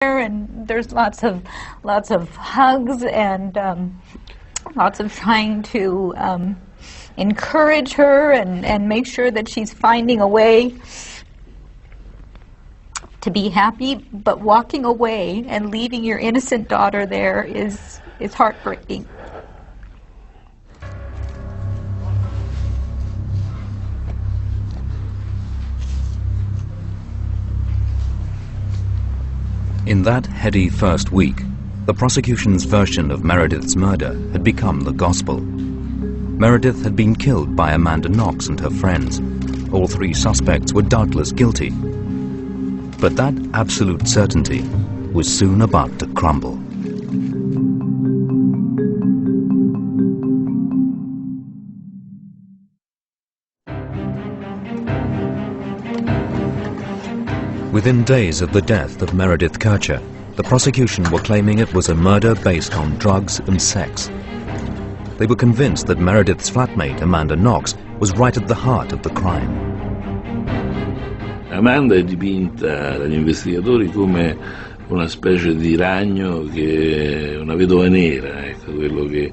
and there's lots of hugs and lots of trying to encourage her and make sure that she's finding a way to be happy. But walking away and leaving your innocent daughter there is heartbreaking. In that heady first week, the prosecution's version of Meredith's murder had become the gospel. Meredith had been killed by Amanda Knox and her friends. All three suspects were doubtless guilty. But that absolute certainty was soon about to crumble. Within days of the death of Meredith Kercher, the prosecution were claiming it was a murder based on drugs and sex. They were convinced that Meredith's flatmate, Amanda Knox, was right at the heart of the crime. Amanda è dipinta dagli investigatori come una specie di ragno, che è una vedova nera, ecco, quello che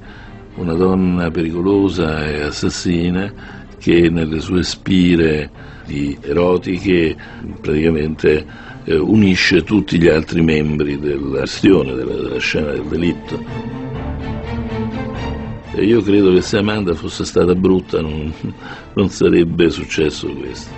una donna pericolosa e assassina che nelle sue spire erotiche praticamente unisce tutti gli altri membri della questione, della scena del delitto. E io credo che se Amanda fosse stata brutta non sarebbe successo questo.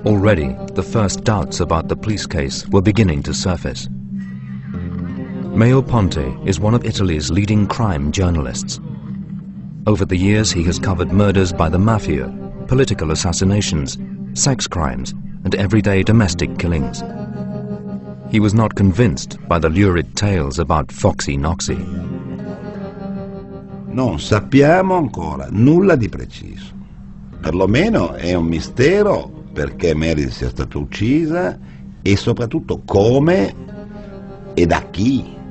Already, the first doubts about the police case were beginning to surface. Maio Ponte is one of Italy's leading crime journalists. Over the years, he has covered murders by the mafia, political assassinations, sex crimes, and everyday domestic killings. He was not convinced by the lurid tales about Foxy Knoxy. Non sappiamo ancora nulla di preciso. Perlomeno è un mistero perché Meredith sia stata uccisa e soprattutto come e da chi.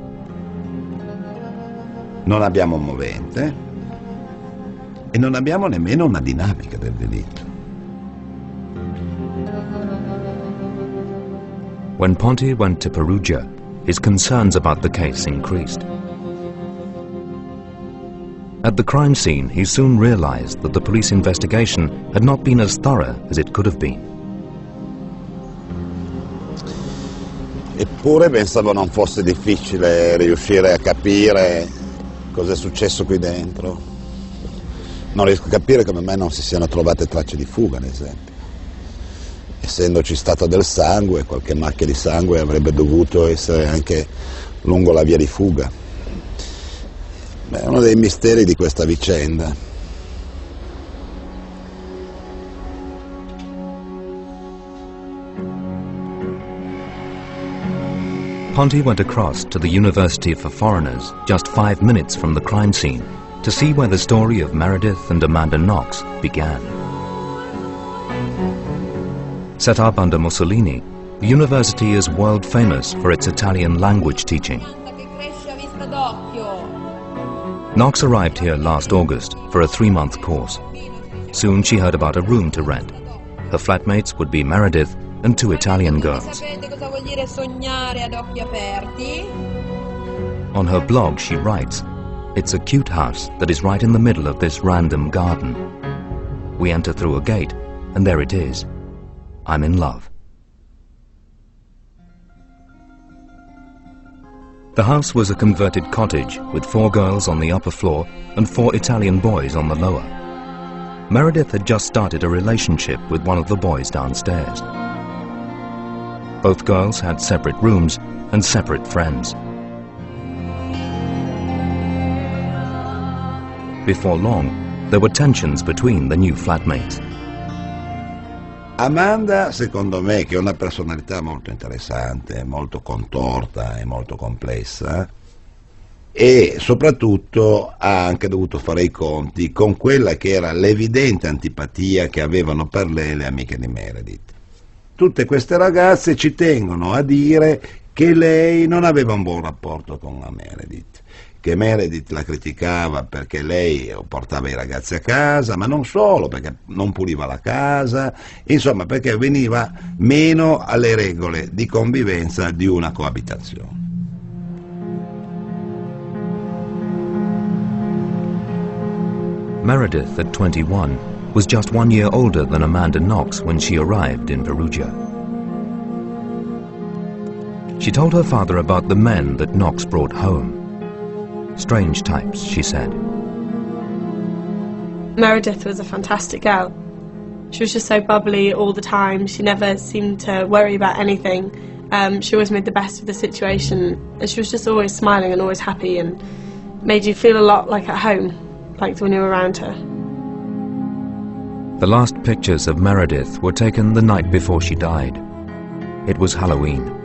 Non abbiamo un movente e non abbiamo nemmeno una dinamica del delitto. When Ponte went to Perugia, his concerns about the case increased. At the crime scene, he soon realized that the police investigation had not been as thorough as it could have been. Eppure pensavo non fosse difficile riuscire a capire cosa è successo qui dentro. Non riesco a capire come mai non si siano trovate tracce di fuga, ad esempio. Essendoci stato del sangue, qualche macchia di sangue avrebbe dovuto essere anche lungo la via di fuga. È uno dei misteri di questa vicenda. Ponte went across to the University for Foreigners, just 5 minutes from the crime scene, to see where the story of Meredith and Amanda Knox began. Set up under Mussolini, the university is world famous for its Italian language teaching. Knox arrived here last August for a 3-month course. Soon she heard about a room to rent. Her flatmates would be Meredith and 2 Italian girls. On her blog she writes, "It's a cute house that is right in the middle of this random garden. We enter through a gate, and there it is. I'm in love." The house was a converted cottage with 4 girls on the upper floor and 4 Italian boys on the lower. Meredith had just started a relationship with one of the boys downstairs. Both girls had separate rooms and separate friends. Before long, there were tensions between the new flatmates. Amanda, secondo me, che è una personalità molto interessante, molto contorta e molto complessa, e soprattutto ha anche dovuto fare i conti con quella che era l'evidente antipatia che avevano per lei le amiche di Meredith. Tutte queste ragazze ci tengono a dire che lei non aveva un buon rapporto con la Meredith, che Meredith la criticava perché lei portava i ragazzi a casa, ma non solo, perché non puliva la casa, insomma perché veniva meno alle regole di convivenza di una coabitazione. Meredith, at 21, was just 1 year older than Amanda Knox when she arrived in Perugia. She told her father about the men that Knox brought home. Strange types, she said. Meredith was a fantastic girl. She was just so bubbly all the time. She never seemed to worry about anything. She always made the best of the situation, and she was just always smiling and always happy, and made you feel a lot like at home, like when you were around her. The last pictures of Meredith were taken the night before she died. It was Halloween.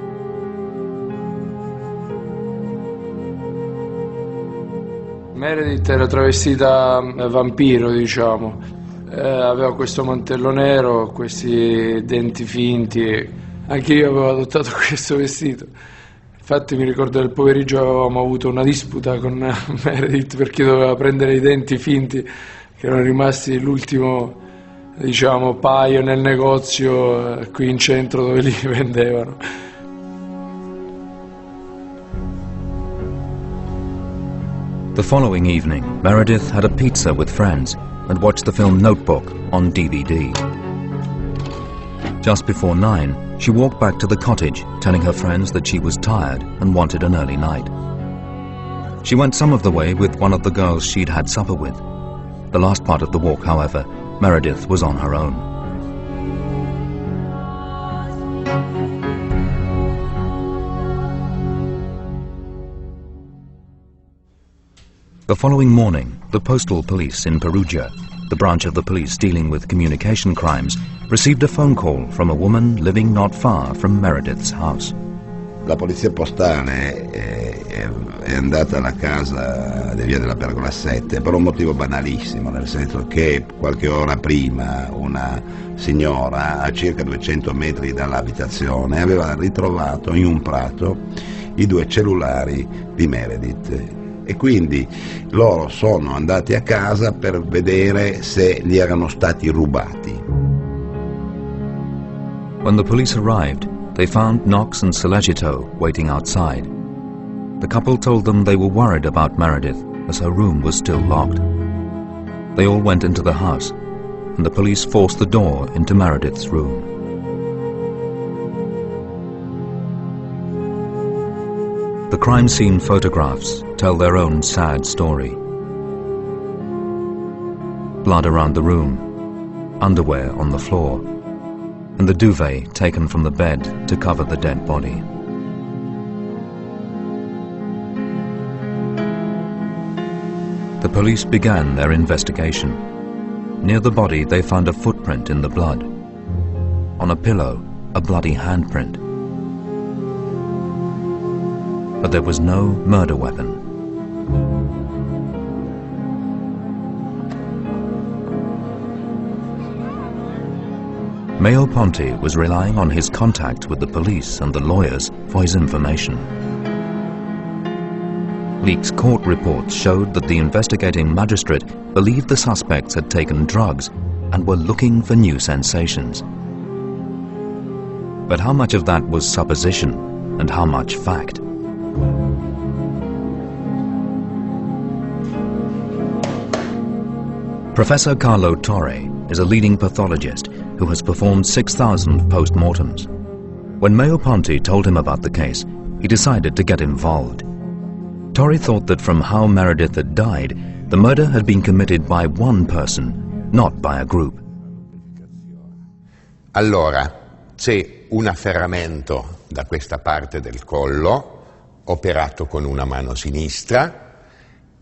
Meredith era travestita vampiro, diciamo. Aveva questo mantello nero, questi denti finti. Anche io avevo adottato questo vestito. Infatti mi ricordo che il pomeriggio avevamo avuto una disputa con Meredith perché doveva prendere i denti finti che erano rimasti l'ultimo, diciamo, paio nel negozio qui in centro dove li vendevano. The following evening, Meredith had a pizza with friends and watched the film Notebook on DVD. Just before 9, she walked back to the cottage, telling her friends that she was tired and wanted an early night. She went some of the way with one of the girls she'd had supper with. The last part of the walk, however, Meredith was on her own. The following morning, the postal police in Perugia, the branch of the police dealing with communication crimes, received a phone call from a woman living not far from Meredith's house. La polizia postale è andata alla casa di Via della Pergola 7 per un motivo banalissimo, nel senso che qualche ora prima una signora a circa 200 metri dall'abitazione aveva ritrovato in un prato i 2 cellulari di Meredith. E quindi loro sono andati a casa per vedere se gli erano stati rubati. When the police arrived, they found Knox and Solegito waiting outside. The couple told them they were worried about Meredith as her room was still locked. They all went into the house, and the police forced the door into Meredith's room. The crime scene photographs tell their own sad story. Blood around the room, underwear on the floor, and the duvet taken from the bed to cover the dead body. The police began their investigation. Near the body, they found a footprint in the blood. On a pillow, a bloody handprint. But there was no murder weapon. Mayo Ponte was relying on his contacts with the police and the lawyers for his information. Leake's court reports showed that the investigating magistrate believed the suspects had taken drugs and were looking for new sensations. But how much of that was supposition and how much fact? Professor Carlo Torre is a leading pathologist who has performed 6,000 post-mortems. When Mayo Ponte told him about the case, he decided to get involved. Torre thought that from how Meredith had died, the murder had been committed by one person, not by a group. Allora, c'è un afferramento da questa parte del collo, operato con una mano sinistra,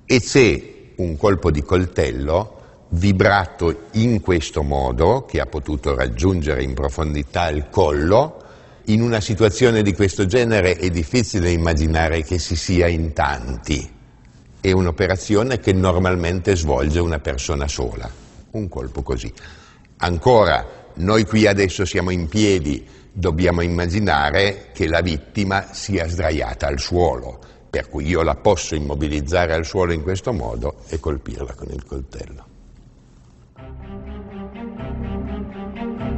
e c'è un colpo di coltello vibrato in questo modo, che ha potuto raggiungere in profondità il collo. In una situazione di questo genere è difficile immaginare che si sia in tanti. È un'operazione che normalmente svolge una persona sola, un colpo così. Ancora, noi qui adesso siamo in piedi, dobbiamo immaginare che la vittima sia sdraiata al suolo, per cui io la posso immobilizzare al suolo in questo modo e colpirla con il coltello.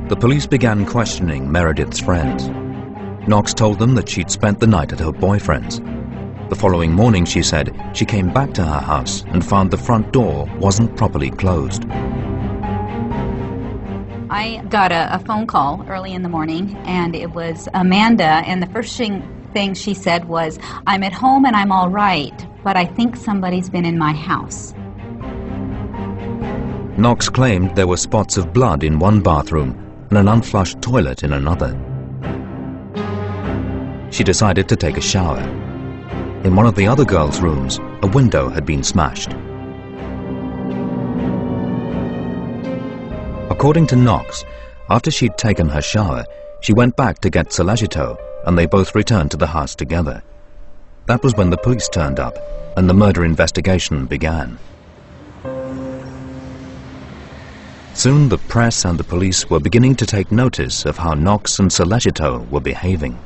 The police began questioning Meredith's friends. Knox told them that she'd spent the night at her boyfriend's. The following morning, she said, she came back to her house and found the front door wasn't properly closed. I got a phone call early in the morning, and it was Amanda, and the first thing she said was, "I'm at home and I'm all right, but I think somebody's been in my house." Knox claimed there were spots of blood in one bathroom and an unflushed toilet in another. She decided to take a shower. In one of the other girls' rooms, a window had been smashed. According to Knox, after she'd taken her shower, she went back to get Sollecito, and they both returned to the house together. That was when the police turned up, and the murder investigation began. Soon the press and the police were beginning to take notice of how Knox and Sollecito were behaving.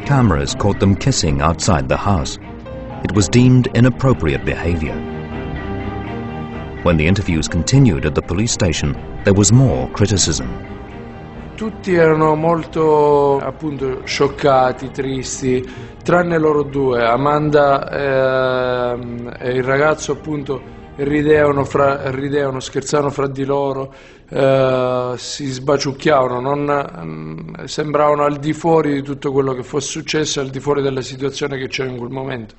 Cameras caught them kissing outside the house. It was deemed inappropriate behavior. When the interviews continued at the police station, there was more criticism. Tutti erano molto, appunto, scioccati, tristi, tranne loro due. Amanda e il ragazzo, appunto, ridevano, scherzavano fra di loro, si sbaciucchiavano, sembravano al di fuori di tutto quello che fosse successo, al di fuori della situazione che c'era in quel momento.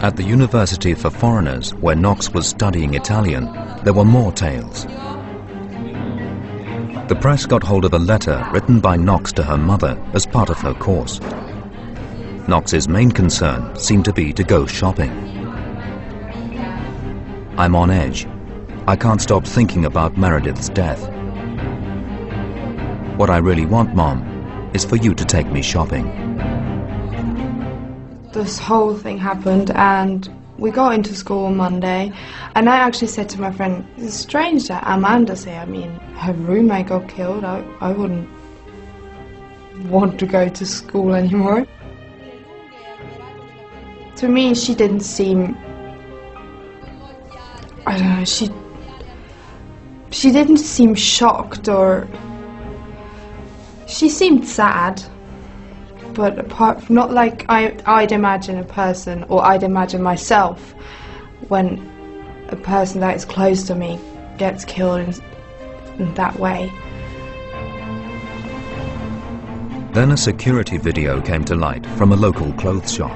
At the University for Foreigners, where Knox was studying Italian, there were more tales. The press got hold of a letter written by Knox to her mother as part of her course. Knox's main concern seemed to be to go shopping. "I'm on edge. I can't stop thinking about Meredith's death. What I really want, Mom, is for you to take me shopping." This whole thing happened, and we got into school on Monday, and I actually said to my friend, "It's strange that Amanda's here. I mean, her roommate got killed. I wouldn't want to go to school anymore." To me, she didn't seem, I don't know, she didn't seem shocked, or she seemed sad. But apart from, not like I'd imagine a person, or I'd imagine myself, when a person that is close to me gets killed in that way. Then a security video came to light from a local clothes shop.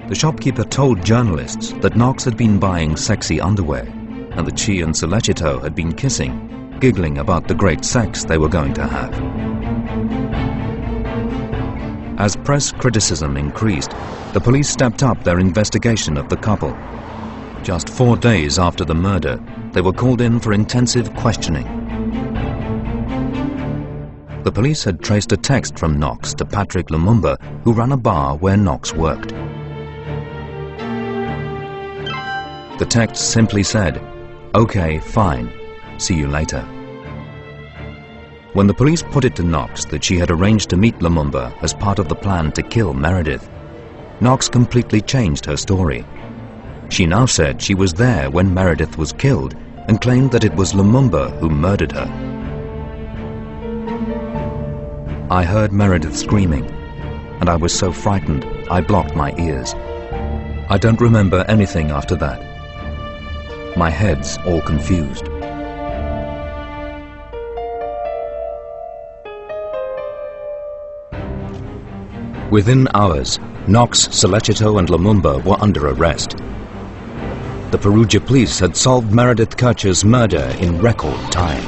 The shopkeeper told journalists that Knox had been buying sexy underwear, and that she and Sollecito had been kissing, giggling about the great sex they were going to have. As press criticism increased, the police stepped up their investigation of the couple. Just 4 days after the murder, they were called in for intensive questioning. The police had traced a text from Knox to Patrick Lumumba, who ran a bar where Knox worked. The text simply said, "Okay, fine, see you later." When the police put it to Knox that she had arranged to meet Lumumba as part of the plan to kill Meredith, Knox completely changed her story. She now said she was there when Meredith was killed and claimed that it was Lumumba who murdered her. "I heard Meredith screaming, and I was so frightened I blocked my ears. I don't remember anything after that. My head's all confused." Within hours, Knox, Sollecito and Lumumba were under arrest. The Perugia police had solved Meredith Kercher's murder in record time.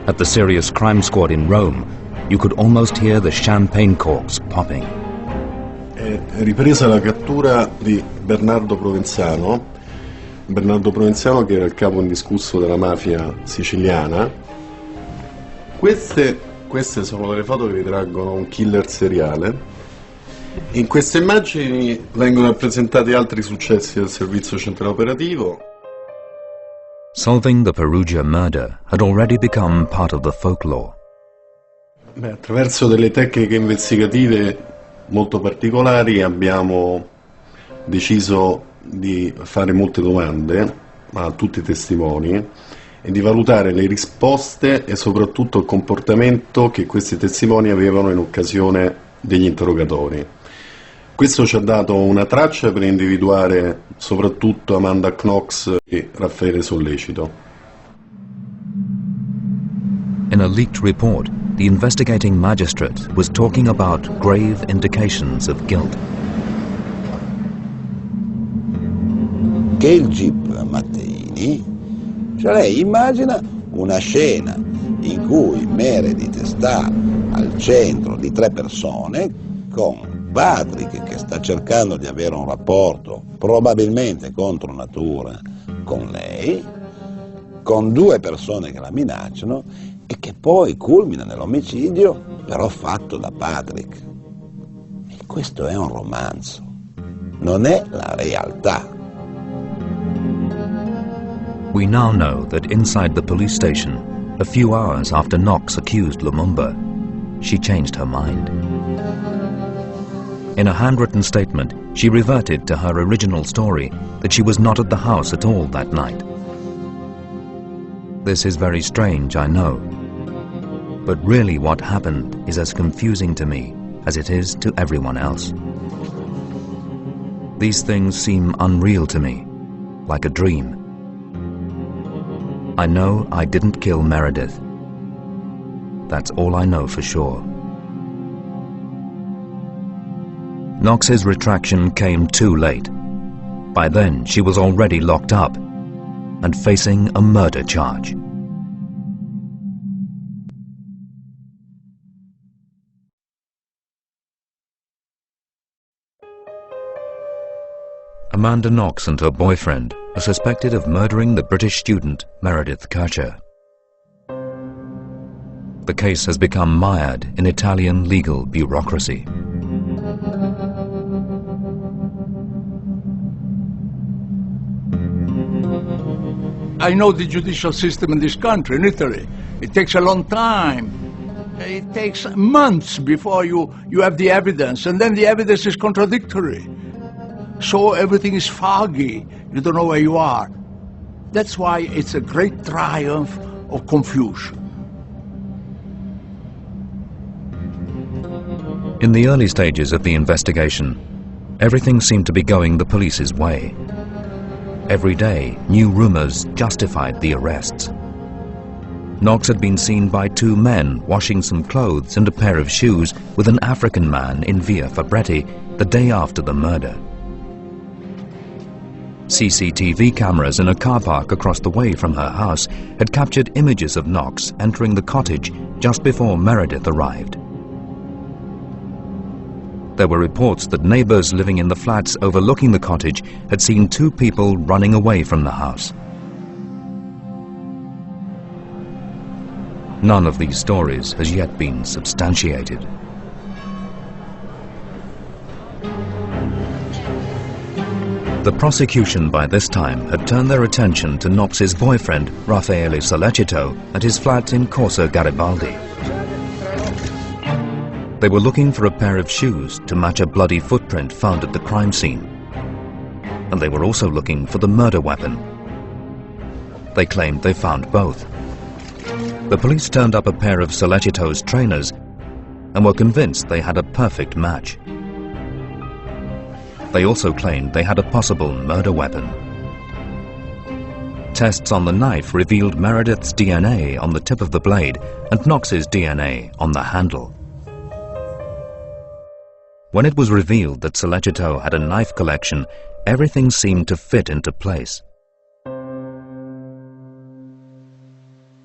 At the Serious Crime Squad in Rome, you could almost hear the champagne corks popping. È ripresa la cattura di Bernardo Provenzano che era il capo indiscusso della mafia siciliana. Queste sono delle foto che ritraggono un killer seriale. In queste immagini vengono rappresentati altri successi del servizio centrale operativo. Solving the Perugia murder had already become part of the folklore. Beh, attraverso delle tecniche investigative molto particolari abbiamo deciso di fare molte domande a tutti i testimoni e di valutare le risposte e soprattutto il comportamento che questi testimoni avevano in occasione degli interrogatori. Questo ci ha dato una traccia per individuare soprattutto Amanda Knox e Raffaele Sollecito. In a leaked report, the investigating magistrate was talking about grave indications of guilt. Che il Jeep Matteini, cioè lei immagina una scena in cui Meredith sta al centro di 3 persone con Patrick che sta cercando di avere un rapporto probabilmente contro natura con lei, con 2 persone che la minacciano e che poi culmina nell'omicidio però fatto da Patrick. E questo è un romanzo, non è la realtà. We now know that inside the police station, a few hours after Knox accused Lumumba, she changed her mind. In a handwritten statement, she reverted to her original story that she was not at the house at all that night. This is very strange, I know. But really what happened is as confusing to me as it is to everyone else. These things seem unreal to me, like a dream. I know I didn't kill Meredith. That's all I know for sure. Knox's retraction came too late. By then, she was already locked up and facing a murder charge. Amanda Knox and her boyfriend are suspected of murdering the British student Meredith Kercher. The case has become mired in Italian legal bureaucracy. I know the judicial system in this country, in Italy. It takes a long time. It takes months before you have the evidence, and then the evidence is contradictory. So everything is foggy. You don't know where you are. That's why it's a great triumph of confusion. In the early stages of the investigation, everything seemed to be going the police's way. Every day, new rumors justified the arrests. Knox had been seen by 2 men washing some clothes and a pair of shoes with an African man in Via Fabretti the day after the murder. CCTV cameras in a car park across the way from her house had captured images of Knox entering the cottage just before Meredith arrived. There were reports that neighbors living in the flats overlooking the cottage had seen 2 people running away from the house. None of these stories has yet been substantiated. The prosecution by this time had turned their attention to Knox's boyfriend, Raffaele Sollecito, at his flat in Corso Garibaldi. They were looking for a pair of shoes to match a bloody footprint found at the crime scene. And they were also looking for the murder weapon. They claimed they found both. The police turned up a pair of Sollecito's trainers and were convinced they had a perfect match. They also claimed they had a possible murder weapon. Tests on the knife revealed Meredith's DNA on the tip of the blade and Knox's DNA on the handle. When it was revealed that Sollecito had a knife collection, everything seemed to fit into place.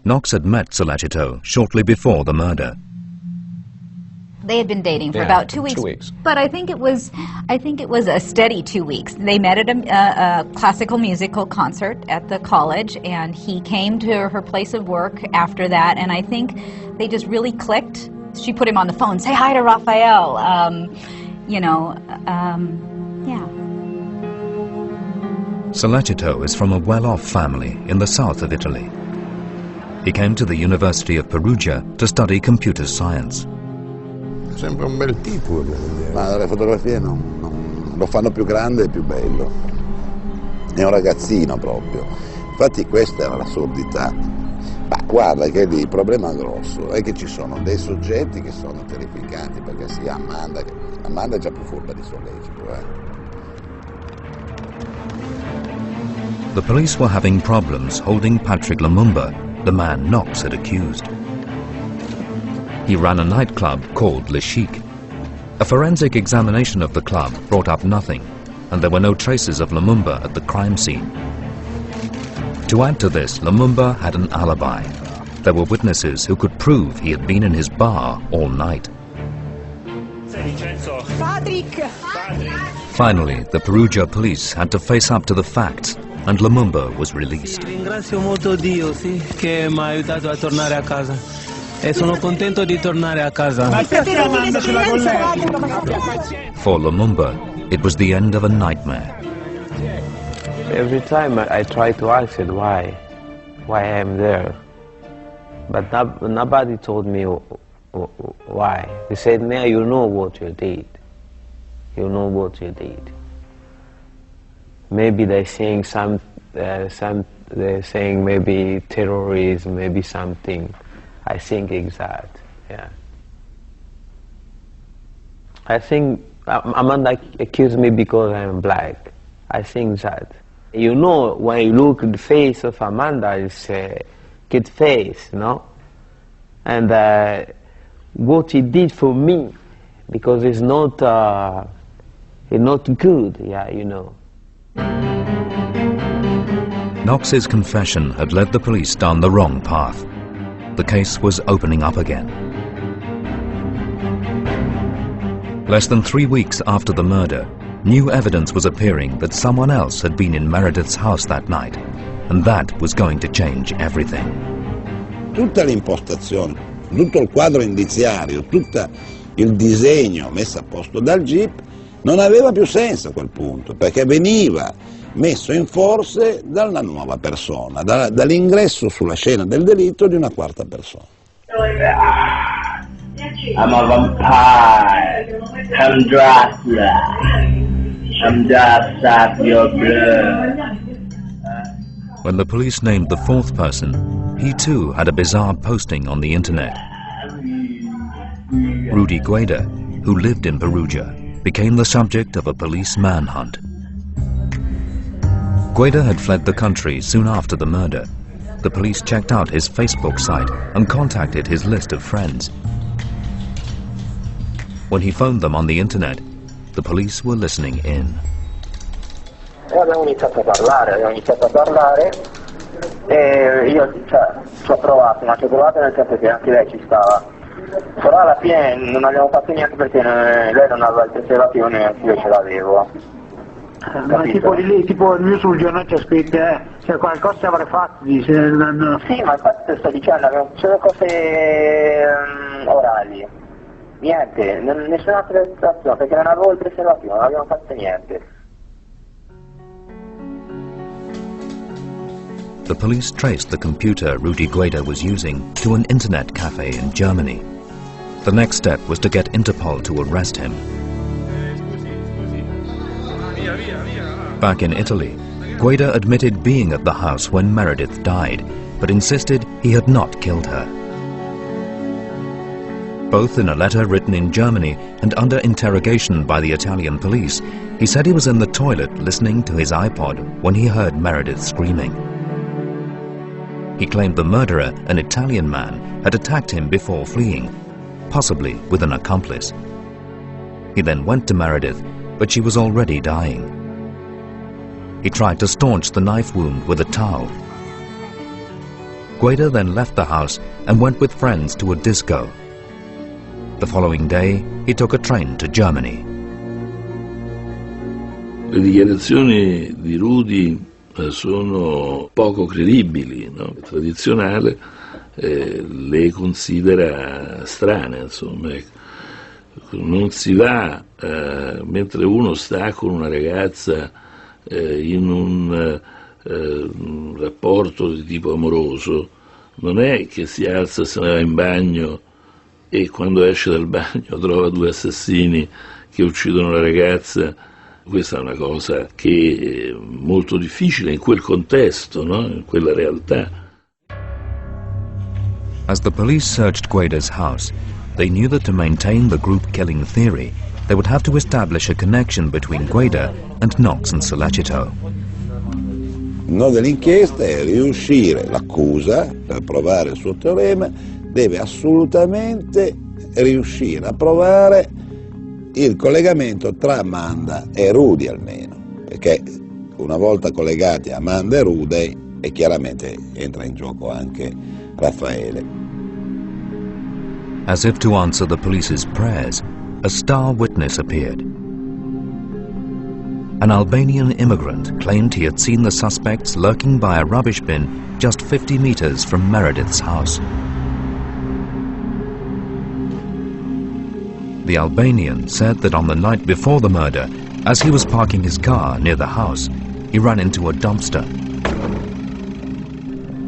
Knox had met Sollecito shortly before the murder. They had been dating for about 2 weeks. 2 weeks. But I think it was a steady 2 weeks. They met at a classical musical concert at the college, and he came to her place of work after that, and I think they just really clicked. She put him on the phone, say hi to Raphael, yeah. Sollecito is from a well-off family in the south of Italy. He came to the University of Perugia to study computer science. Sembra un bel tipo. Ma le fotografie non lo fanno più grande e più bello. È un ragazzino proprio. Infatti questa era l'assurdità. Ma guarda che lì il problema grosso è che ci sono dei soggetti che sono terrificanti, perché sì, Amanda è già più furba di sollecito. The police were having problems holding Patrick Lumumba, the man Knox had accused. He ran a nightclub called Le Chic. A forensic examination of the club brought up nothing, and there were no traces of Lumumba at the crime scene. To add to this, Lumumba had an alibi. There were witnesses who could prove he had been in his bar all night. Finally, the Perugia police had to face up to the facts, and Lumumba was released. Ringrazio molto Dio, sì, che mi ha aiutato a tornare a casa. E sono contento di tornare a casa. For Lumumba, it was the end of a nightmare. Every time I try to ask it why I am there, but nobody told me why. They said, "Man, you know what you did. You know what you did." Maybe they're saying they're saying maybe terrorism, maybe something. I think exact, yeah. I think Amanda accused me because I'm black. I think that. You know, when you look at the face of Amanda, it's a good face, no? And what he did for me, because it's not good, yeah, you know. Knox's confession had led the police down the wrong path. The case was opening up again. Less than 3 weeks after the murder, new evidence was appearing that someone else had been in Meredith's house that night, and that was going to change everything. Tutta l'impostazione, tutto il quadro indiziario, tutto il disegno messo a posto dal GIP non aveva più senso a quel punto, perché veniva messo in forse da una nuova persona, dall'ingresso sulla scena del delitto di una quarta persona. I'm a vampire, I'm Dracula, I'm just suck your blood. When the police named the fourth person, he too had a bizarre posting on the internet. Rudy Gueda, who lived in Perugia, became the subject of a police manhunt. Gueda had fled the country soon after the murder. The police checked out his Facebook site and contacted his list of friends. When he phoned them on the internet, the police were listening in. Abbiamo iniziato a parlare e io ci ho provato nel senso che anche lei ci stava. Però alla fine non abbiamo fatto niente perché lei non aveva il preservativo e io ce l'avevo. Ma tipo di lì, tipo il mio sul giornale c'è scritto, se qualcosa ci avrei fatto, dice. Sì, ma infatti te sto dicendo, abbiamo solo cose orali. Niente, nessuna preservazione, perché non avevo il preservativo, non abbiamo fatto niente. The police traced the computer Rudy Gueda was using to an internet cafe in Germany. The next step was to get Interpol to arrest him. Back in Italy, Gueda admitted being at the house when Meredith died, but insisted he had not killed her. Both in a letter written in Germany and under interrogation by the Italian police, he said he was in the toilet listening to his iPod when he heard Meredith screaming. He claimed the murderer, an Italian man, had attacked him before fleeing, possibly with an accomplice. He then went to Meredith, but she was already dying. He tried to staunch the knife wound with a towel. Gueda then left the house and went with friends to a disco. The following day, he took a train to Germany. Le dichiarazioni di Rudy sono poco credibili, no? Il tradizionale le considera strane, insomma. Non si va mentre uno sta con una ragazza in un rapporto di tipo amoroso non è che si alza e se ne va in bagno e quando esce dal bagno trova due assassini che uccidono la ragazza. Questa è una cosa che è molto difficile in quel contesto, no? In quella realtà. As the police searched Guaida's house, they knew that to maintain the group killing theory, they would have to establish a connection between Guaida and Knox and Sollecito. Il nodo dell'inchiesta è riuscire, l'accusa, per provare il suo teorema, deve assolutamente riuscire a provare il collegamento tra Amanda e Rudy almeno, perché una volta collegati Amanda e Rudy e chiaramente entra in gioco anche Raffaele. As if to answer the police's prayers, a star witness appeared. An Albanian immigrant claimed he had seen the suspects lurking by a rubbish bin just 50 meters from Meredith's house. The Albanian said that on the night before the murder, as he was parking his car near the house, he ran into a dumpster.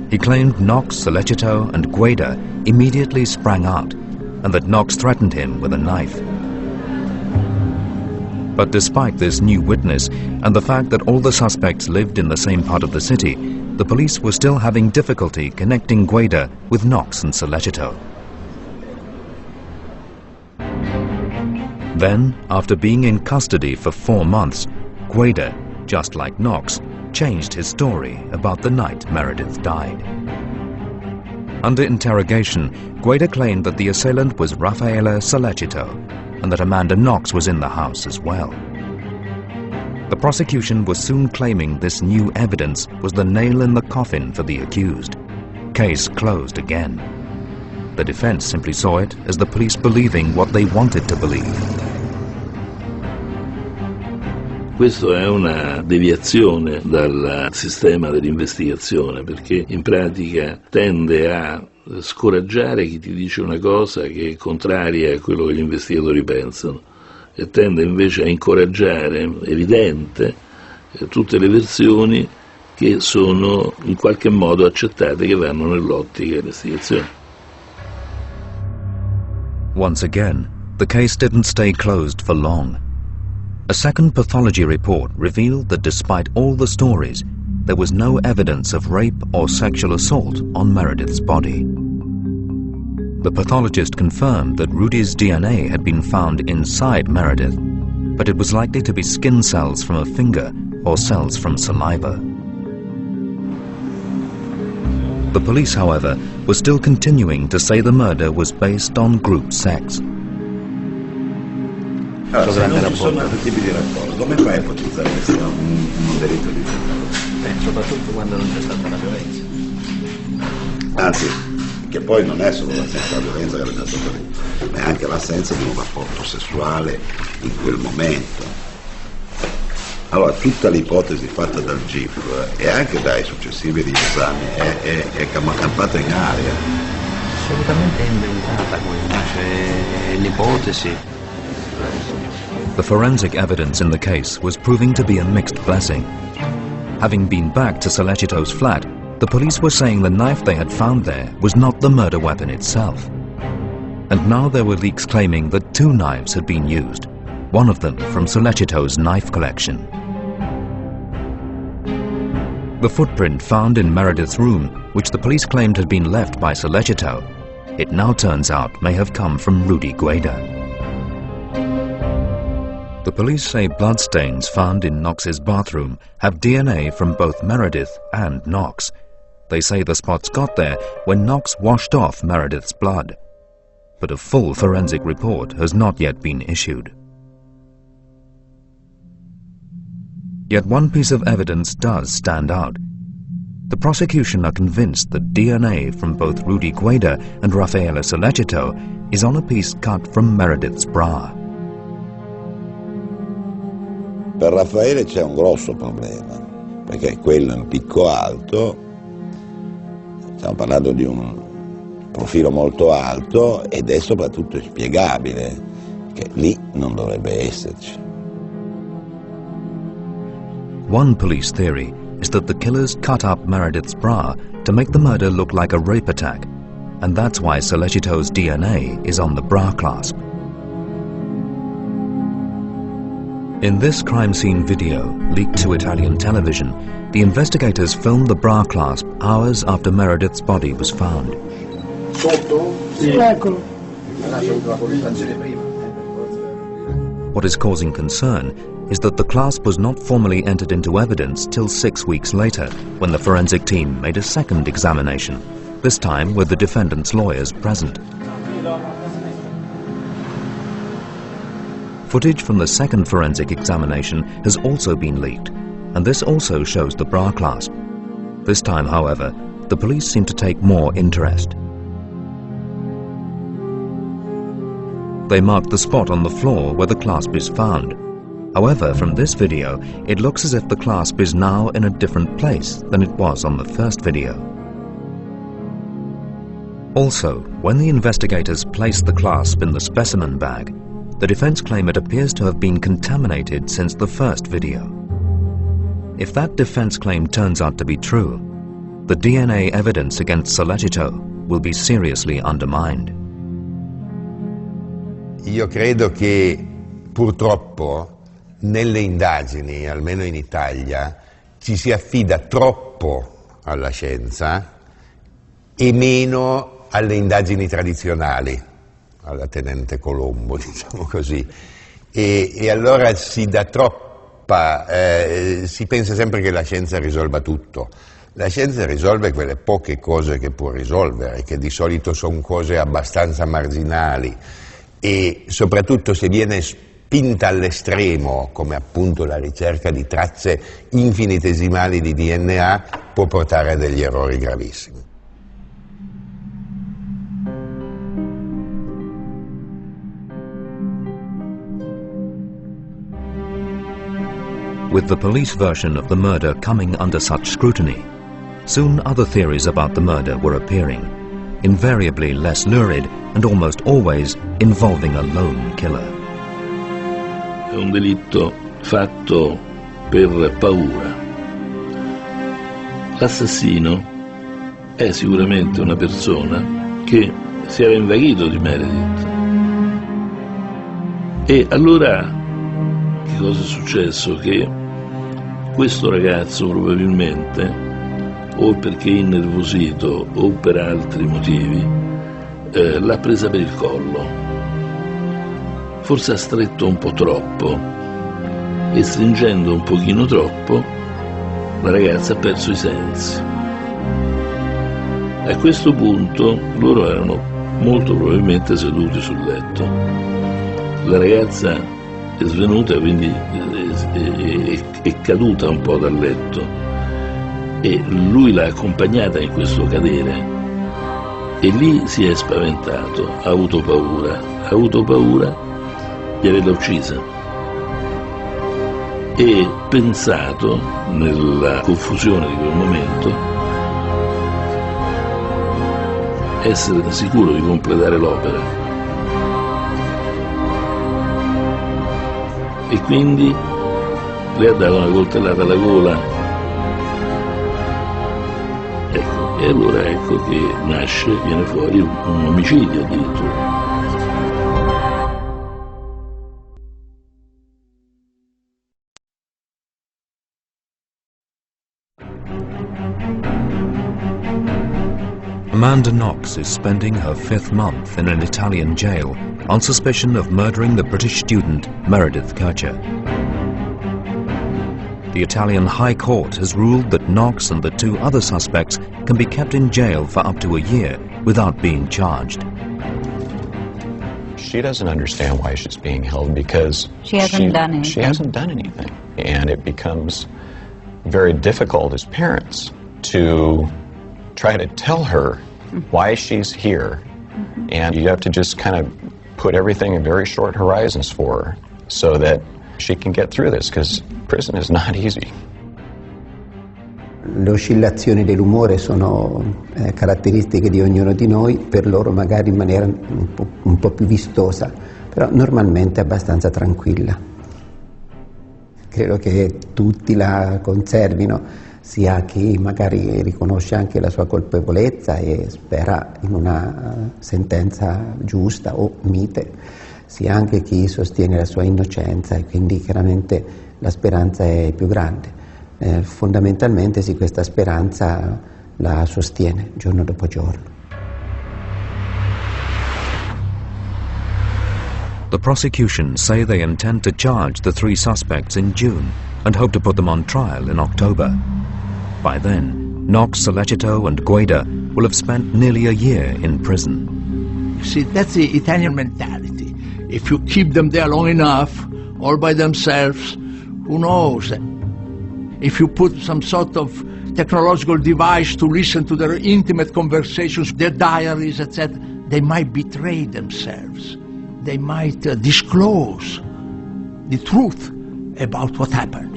He claimed Knox, Sollecito and Guaida immediately sprang out, and that Knox threatened him with a knife. But despite this new witness and the fact that all the suspects lived in the same part of the city, the police were still having difficulty connecting Guaida with Knox and Sollecito. Then, after being in custody for 4 months, Guaida, just like Knox, changed his story about the night Meredith died. Under interrogation, Guaida claimed that the assailant was Raffaele Sollecito and that Amanda Knox was in the house as well. The prosecution was soon claiming this new evidence was the nail in the coffin for the accused. Case closed again. The defense simply saw it as the police believing what they wanted to believe. Questo è una deviazione dal sistema dell'investigazione, perché in pratica tende a scoraggiare chi ti dice una cosa che è contraria a quello che gli investigatori pensano e tende invece a incoraggiare, evidente, tutte le versioni che sono in qualche modo accettate, che vanno nell'ottica dell'investigazione. Once again, the case didn't stay closed for long. A second pathology report revealed that despite all the stories, there was no evidence of rape or sexual assault on Meredith's body. The pathologist confirmed that Rudy's DNA had been found inside Meredith, but it was likely to be skin cells from a finger or cells from saliva. The police, however, were still continuing to say the murder was based on group sex. Allora, se non ci sono altri tipi di rapporti, come fai a ipotizzare che sia un delitto di violenza? Soprattutto quando non c'è stata la violenza. Anzi, che poi non è solo l'assenza della violenza che è stato delitto, ma è anche l'assenza di un rapporto sessuale in quel momento. Allora, tutta l'ipotesi fatta dal GIP e anche dai successivi riesami è campata in aria. Assolutamente inventata quella, cioè l'ipotesi. The forensic evidence in the case was proving to be a mixed blessing. Having been back to Sollecito's flat, the police were saying the knife they had found there was not the murder weapon itself. And now there were leaks claiming that 2 knives had been used, one of them from Sollecito's knife collection. The footprint found in Meredith's room, which the police claimed had been left by Sollecito, it now turns out may have come from Rudy Guaida. The police say bloodstains found in Knox's bathroom have DNA from both Meredith and Knox. They say the spots got there when Knox washed off Meredith's blood. But a full forensic report has not yet been issued. Yet one piece of evidence does stand out. The prosecution are convinced that DNA from both Rudy Guaida and Raffaele Sollecito is on a piece cut from Meredith's bra. Per Raffaele c'è un grosso problema, perché quello è un picco alto, stiamo parlando di un profilo molto alto ed è soprattutto inspiegabile, che lì non dovrebbe esserci. One police theory is that the killers cut up Meredith's bra to make the murder look like a rape attack, and that's why Sollecito's DNA is on the bra clasp. In this crime scene video, leaked to Italian television, the investigators filmed the bra clasp hours after Meredith's body was found. What is causing concern is that the clasp was not formally entered into evidence till 6 weeks later, when the forensic team made a second examination, this time with the defendant's lawyers present. Footage from the second forensic examination has also been leaked, and this also shows the bra clasp. This time, however, the police seem to take more interest. They marked the spot on the floor where the clasp is found. However, from this video, it looks as if the clasp is now in a different place than it was on the first video. Also, when the investigators placed the clasp in the specimen bag, the defense claim it appears to have been contaminated since the first video. If that defense claim turns out to be true, the DNA evidence against Sollecito will be seriously undermined. Io credo che purtroppo nelle indagini, almeno in Italia, ci si affida troppo alla scienza e meno alle indagini tradizionali, alla tenente Colombo, diciamo così, e allora si dà troppa, si pensa sempre che la scienza risolva tutto. La scienza risolve quelle poche cose che può risolvere, che di solito sono cose abbastanza marginali, e soprattutto se viene spinta all'estremo, come appunto la ricerca di tracce infinitesimali di DNA, può portare a degli errori gravissimi. With the police version of the murder coming under such scrutiny, soon other theories about the murder were appearing, invariably less lurid and almost always involving a lone killer. È un delitto fatto per paura. L'assassino è sicuramente una persona che si era invaghito di Meredith. E allora che cosa è successo? Che questo ragazzo probabilmente, o perché innervosito o per altri motivi, l'ha presa per il collo. Forse ha stretto un po' troppo e stringendo un pochino troppo la ragazza ha perso i sensi. A questo punto loro erano molto probabilmente seduti sul letto. La ragazza è svenuta, quindi è caduta un po' dal letto e lui l'ha accompagnata in questo cadere e lì si è spaventato, ha avuto paura di averla uccisa e pensato, nella confusione di quel momento, essere sicuro di completare l'opera. E quindi le ha dato una coltellata alla gola. Ecco, e allora ecco che viene fuori un omicidio addirittura. Amanda Knox is spending her 5th month in an Italian jail on suspicion of murdering the British student Meredith Kercher. The Italian High Court has ruled that Knox and the 2 other suspects can be kept in jail for up to a year without being charged. She doesn't understand why she's being held because she hasn't done anything. She hasn't done anything. And it becomes very difficult as parents to try to tell her why she's here. And you have to just kind of put everything in very short horizons for her so that she can get through this, because prison is not easy. Le oscillazioni dell'umore sono caratteristiche di ognuno di noi, per loro magari in maniera un po' più vistosa, però normalmente abbastanza tranquilla. Credo che tutti la conservino, sia chi magari riconosce anche la sua colpevolezza e spera in una sentenza giusta o mite, sia anche chi sostiene la sua innocenza e quindi chiaramente la speranza è più grande. Fondamentalmente sì, questa speranza la sostiene giorno dopo giorno. The prosecution say they intend to charge the 3 suspects in June and hope to put them on trial in October. By then, Knox, Sollecito and Guaida will have spent nearly a year in prison. You see, that's the Italian mentality. If you keep them there long enough, all by themselves, who knows? If you put some sort of technological device to listen to their intimate conversations, their diaries, etc., they might betray themselves. They might disclose the truth about what happened.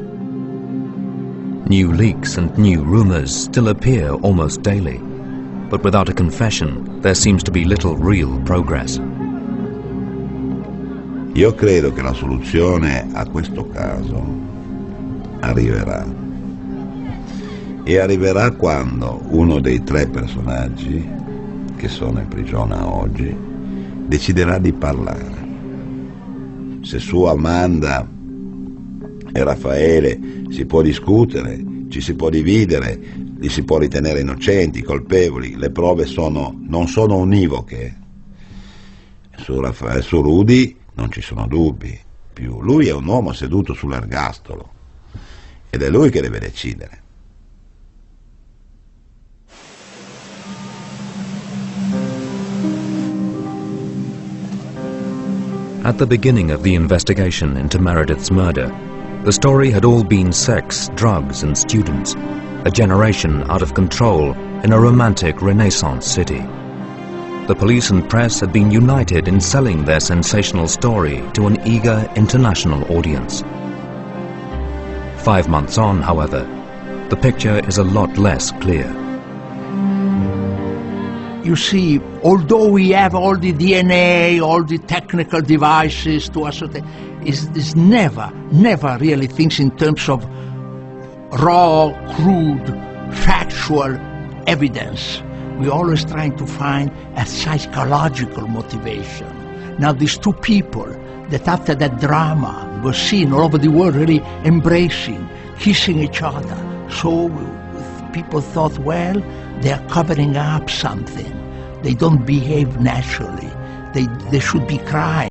New leaks and new rumors still appear almost daily, but without a confession, there seems to be little real progress. Io credo che la soluzione a questo caso arriverà. E arriverà quando uno dei 3 personaggi che sono in prigione oggi deciderà di parlare. Se su Amanda e Raffaele si può discutere, ci si può dividere, li si può ritenere innocenti, colpevoli, le prove non sono univoche. Su Rudy non ci sono dubbi. Più lui è un uomo seduto sull'ergastolo ed è lui che deve decidere. At the beginning of the investigation into Meredith's murder, the story had all been sex, drugs and students, a generation out of control in a romantic Renaissance city. The police and press had been united in selling their sensational story to an eager international audience. 5 months on, however, the picture is a lot less clear. You see, although we have all the DNA, all the technical devices to ascertain, is never really thinks in terms of raw, crude, factual evidence. We're always trying to find a psychological motivation. Now these 2 people that after that drama were seen all over the world really embracing, kissing each other. So people thought, well, they're covering up something. They don't behave naturally. They should be crying.